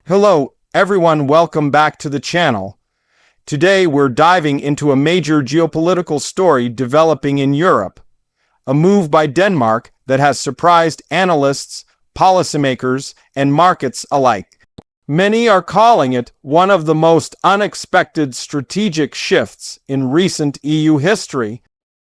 Hello, everyone. Welcome back to the channel. Today, we're diving into a major geopolitical story developing in Europe. A move by Denmark that has surprised analysts, policymakers, and markets alike. Many are calling it one of the most unexpected strategic shifts in recent EU history.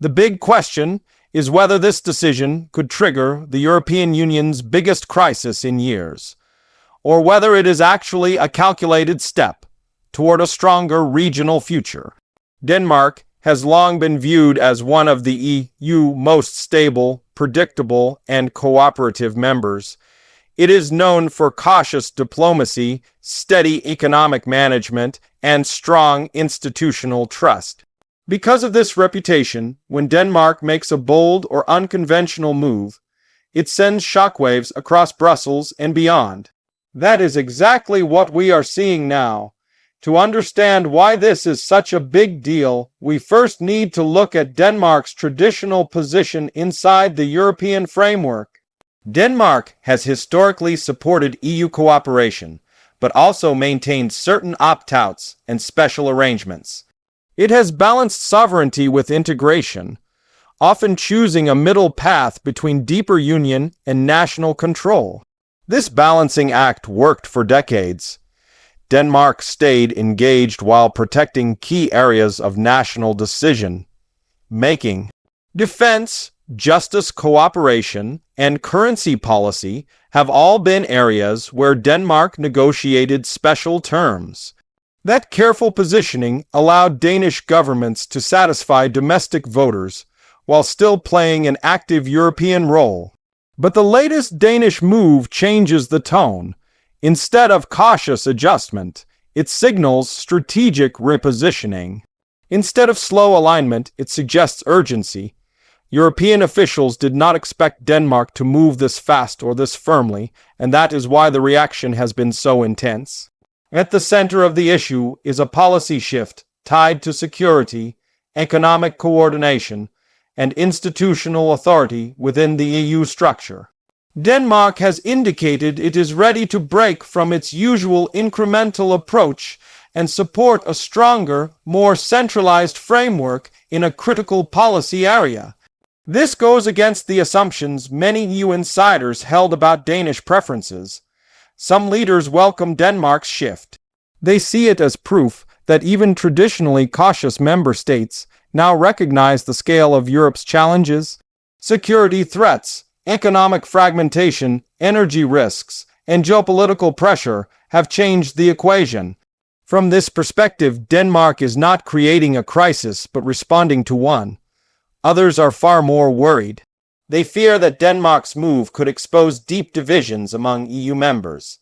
The big question is whether this decision could trigger the European Union's biggest crisis in years, or whether it is actually a calculated step toward a stronger regional future. Denmark has long been viewed as one of the EU's most stable, predictable, and cooperative members. It is known for cautious diplomacy, steady economic management, and strong institutional trust. Because of this reputation, when Denmark makes a bold or unconventional move, it sends shockwaves across Brussels and beyond. That is exactly what we are seeing now. To understand why this is such a big deal, we first need to look at Denmark's traditional position inside the European framework. Denmark has historically supported EU cooperation, but also maintained certain opt-outs and special arrangements. It has balanced sovereignty with integration, often choosing a middle path between deeper union and national control. This balancing act worked for decades. Denmark stayed engaged while protecting key areas of national decision-making. Defense, justice cooperation, and currency policy have all been areas where Denmark negotiated special terms. That careful positioning allowed Danish governments to satisfy domestic voters while still playing an active European role. But the latest Danish move changes the tone. Instead of cautious adjustment, it signals strategic repositioning. Instead of slow alignment, it suggests urgency. European officials did not expect Denmark to move this fast or this firmly, and that is why the reaction has been so intense. At the center of the issue is a policy shift tied to security, economic coordination, and institutional authority within the EU structure. Denmark has indicated it is ready to break from its usual incremental approach and support a stronger, more centralized framework in a critical policy area. This goes against the assumptions many EU insiders held about Danish preferences. Some leaders welcome Denmark's shift. They see it as proof that even traditionally cautious member states now recognize the scale of Europe's challenges. Security threats, economic fragmentation, energy risks, and geopolitical pressure have changed the equation. From this perspective, Denmark is not creating a crisis but responding to one. Others are far more worried. They fear that Denmark's move could expose deep divisions among EU members.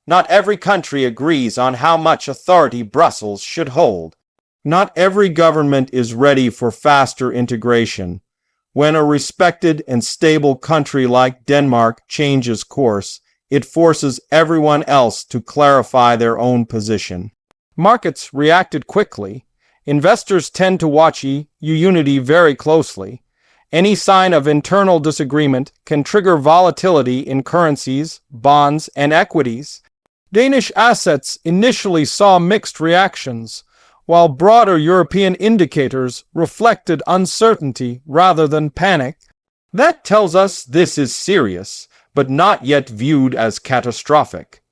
Not every country agrees on how much authority Brussels should hold. Not every government is ready for faster integration. When a respected and stable country like Denmark changes course, it forces everyone else to clarify their own position. Markets reacted quickly. Investors tend to watch EU unity very closely. Any sign of internal disagreement can trigger volatility in currencies, bonds, and equities. Danish assets initially saw mixed reactions, while broader European indicators reflected uncertainty rather than panic. That tells us this is serious, but not yet viewed as catastrophic.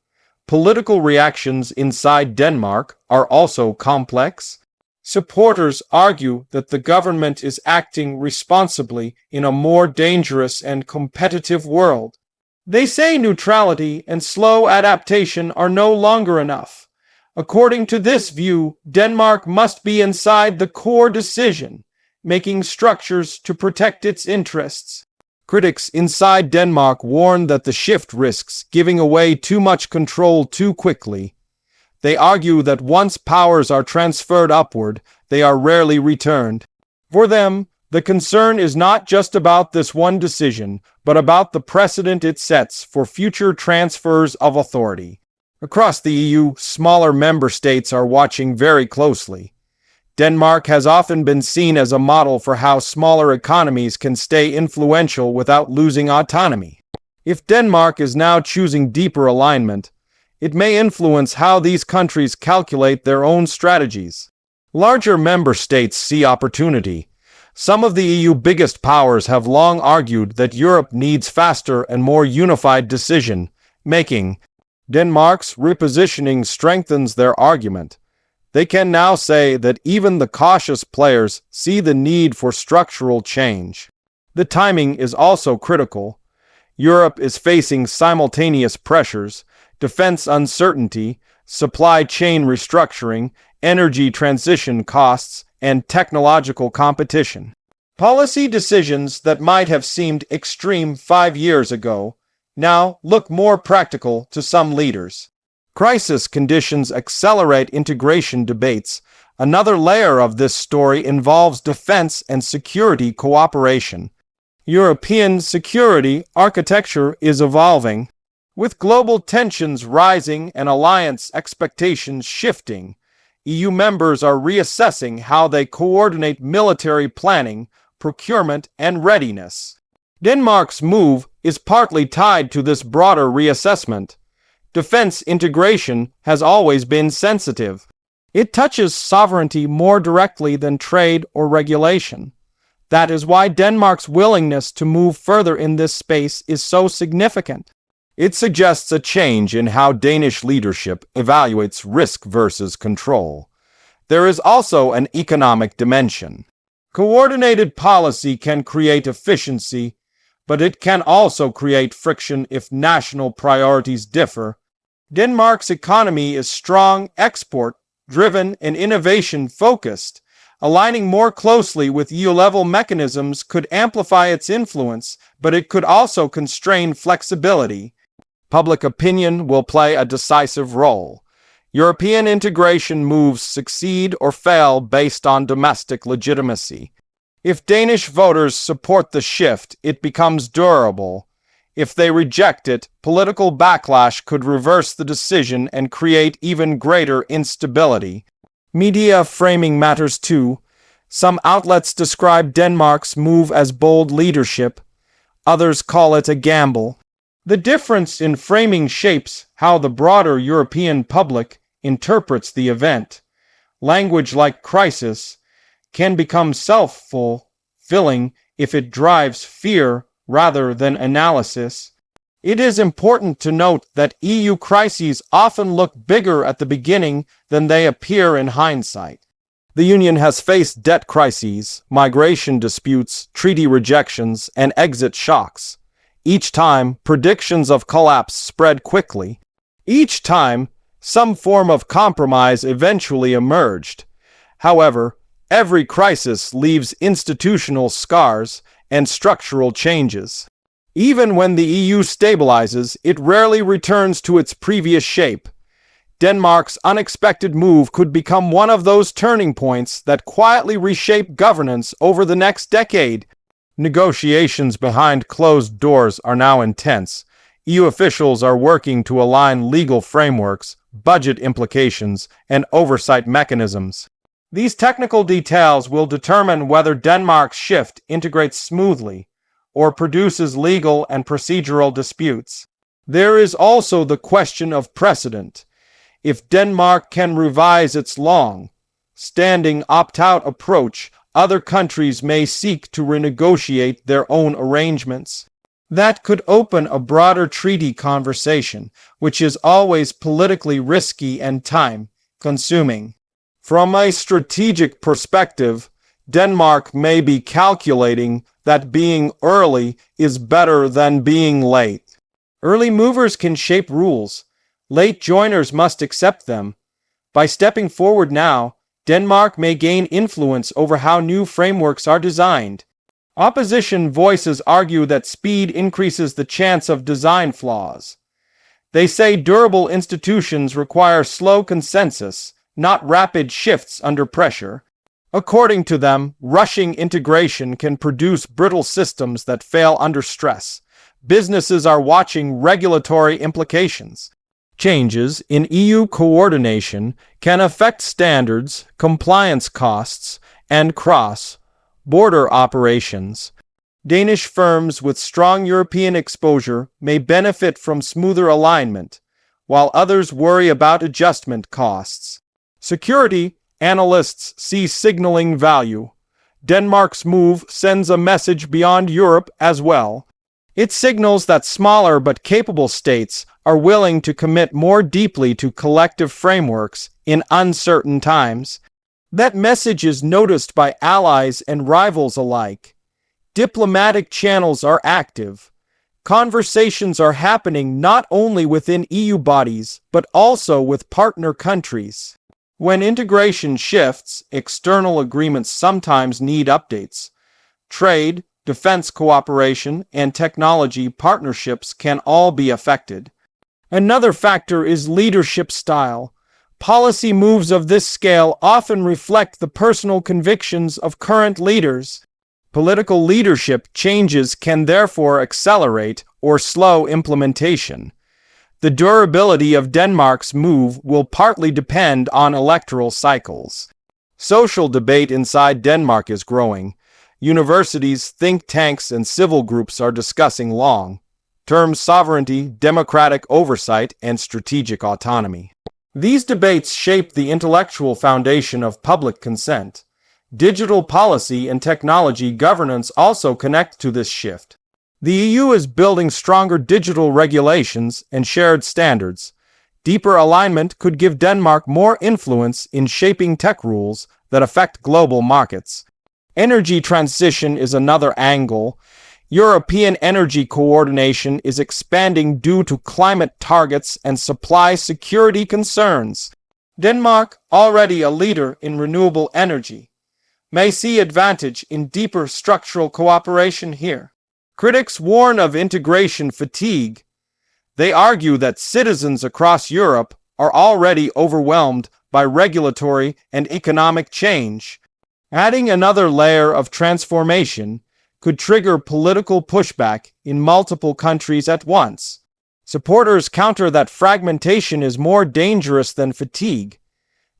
Political reactions inside Denmark are also complex. Supporters argue that the government is acting responsibly in a more dangerous and competitive world. They say neutrality and slow adaptation are no longer enough. According to this view, Denmark must be inside the core decision-making structures to protect its interests. Critics inside Denmark warn that the shift risks giving away too much control too quickly. They argue that once powers are transferred upward, they are rarely returned. For them, the concern is not just about this one decision, but about the precedent it sets for future transfers of authority. Across the EU, smaller member states are watching very closely. Denmark has often been seen as a model for how smaller economies can stay influential without losing autonomy. If Denmark is now choosing deeper alignment, It may influence how these countries calculate their own strategies. Larger member states see opportunity. Some of the EU biggest powers have long argued that Europe needs faster and more unified decision-making. Denmark's repositioning strengthens their argument. They can now say that even the cautious players see the need for structural change. The timing is also critical. Europe is facing simultaneous pressures: defense uncertainty, supply chain restructuring, energy transition costs, and technological competition. Policy decisions that might have seemed extreme 5 years ago now look more practical to some leaders. Crisis conditions accelerate integration debates. Another layer of this story involves defense and security cooperation. European security architecture is evolving. With global tensions rising and alliance expectations shifting, EU members are reassessing how they coordinate military planning, procurement, and readiness. Denmark's move is partly tied to this broader reassessment. Defense integration has always been sensitive. It touches sovereignty more directly than trade or regulation. That is why Denmark's willingness to move further in this space is so significant. It suggests a change in how Danish leadership evaluates risk versus control. There is also an economic dimension. Coordinated policy can create efficiency, but it can also create friction if national priorities differ. Denmark's economy is strong, export-driven, and innovation-focused. Aligning more closely with EU-level mechanisms could amplify its influence, but it could also constrain flexibility. Public opinion will play a decisive role. European integration moves succeed or fail based on domestic legitimacy. If Danish voters support the shift, it becomes durable. If they reject it, political backlash could reverse the decision and create even greater instability. Media framing matters too. Some outlets describe Denmark's move as bold leadership. Others call it a gamble. The difference in framing shapes how the broader European public interprets the event. Language like crisis can become self-fulfilling if it drives fear rather than analysis. It is important to note that EU crises often look bigger at the beginning than they appear in hindsight. The Union has faced debt crises, migration disputes, treaty rejections, and exit shocks. Each time, predictions of collapse spread quickly. Each time, some form of compromise eventually emerged. However, every crisis leaves institutional scars and structural changes. Even when the EU stabilizes, it rarely returns to its previous shape. Denmark's unexpected move could become one of those turning points that quietly reshape governance over the next decade. Negotiations behind closed doors are now intense. EU officials are working to align legal frameworks, budget implications, and oversight mechanisms. These technical details will determine whether Denmark's shift integrates smoothly or produces legal and procedural disputes. There is also the question of precedent. If Denmark can revise its long-standing opt-out approach, other countries may seek to renegotiate their own arrangements. That could open a broader treaty conversation, which is always politically risky and time-consuming. From a strategic perspective, Denmark may be calculating that being early is better than being late. Early movers can shape rules. Late joiners must accept them. By stepping forward now, Denmark may gain influence over how new frameworks are designed. Opposition voices argue that speed increases the chance of design flaws. They say durable institutions require slow consensus, not rapid shifts under pressure. According to them, rushing integration can produce brittle systems that fail under stress. Businesses are watching regulatory implications. Changes in EU coordination can affect standards, compliance costs, and cross-border operations. Danish firms with strong European exposure may benefit from smoother alignment, while others worry about adjustment costs. Security analysts see signaling value. Denmark's move sends a message beyond Europe as well. It signals that smaller but capable states are willing to commit more deeply to collective frameworks in uncertain times. That message is noticed by allies and rivals alike. Diplomatic channels are active. Conversations are happening not only within EU bodies, but also with partner countries. When integration shifts, external agreements sometimes need updates. Trade, defense cooperation, and technology partnerships can all be affected. Another factor is leadership style. Policy moves of this scale often reflect the personal convictions of current leaders. Political leadership changes can therefore accelerate or slow implementation. The durability of Denmark's move will partly depend on electoral cycles. Social debate inside Denmark is growing. Universities, think tanks, and civil groups are discussing long-term sovereignty, democratic oversight, and strategic autonomy. These debates shape the intellectual foundation of public consent. Digital policy and technology governance also connect to this shift. The EU is building stronger digital regulations and shared standards. Deeper alignment could give Denmark more influence in shaping tech rules that affect global markets. Energy transition is another angle. European energy coordination is expanding due to climate targets and supply security concerns. Denmark, already a leader in renewable energy, may see advantage in deeper structural cooperation here. Critics warn of integration fatigue. They argue that citizens across Europe are already overwhelmed by regulatory and economic change. Adding another layer of transformation could trigger political pushback in multiple countries at once. Supporters counter that fragmentation is more dangerous than fatigue.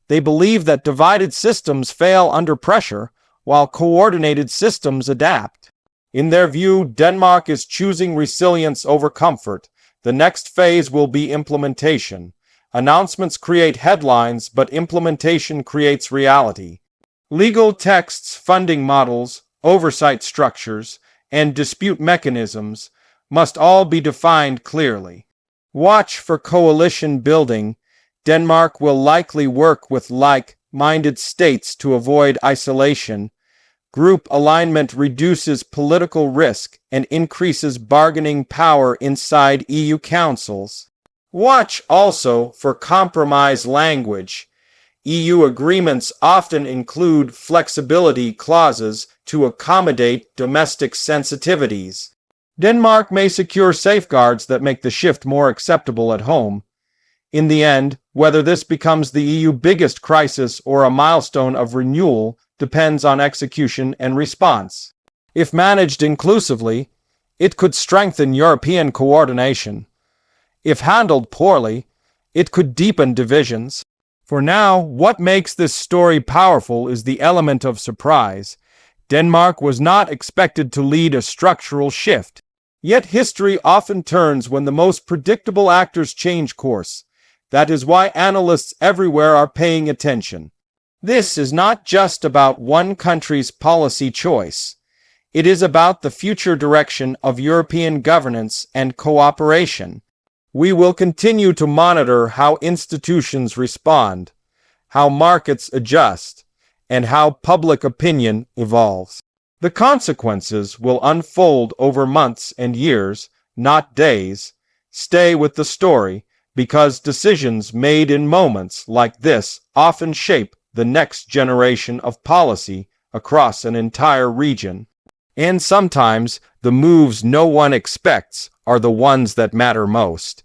They believe that divided systems fail under pressure, while coordinated systems adapt. In their view, Denmark is choosing resilience over comfort. The next phase will be implementation. Announcements create headlines, but implementation creates reality. Legal texts, funding models, oversight structures, and dispute mechanisms must all be defined clearly. Watch for coalition building. Denmark will likely work with like-minded states to avoid isolation. Group alignment reduces political risk and increases bargaining power inside EU councils. Watch also for compromise language. EU agreements often include flexibility clauses to accommodate domestic sensitivities. Denmark may secure safeguards that make the shift more acceptable at home. In the end, whether this becomes the EU's biggest crisis or a milestone of renewal depends on execution and response. If managed inclusively, it could strengthen European coordination. If handled poorly, it could deepen divisions. For now, what makes this story powerful is the element of surprise. Denmark was not expected to lead a structural shift. Yet history often turns when the most predictable actors change course. That is why analysts everywhere are paying attention. This is not just about one country's policy choice. It is about the future direction of European governance and cooperation. We will continue to monitor how institutions respond, how markets adjust, and how public opinion evolves. The consequences will unfold over months and years, not days. Stay with the story, because decisions made in moments like this often shape the next generation of policy across an entire region. And sometimes the moves no one expects are the ones that matter most.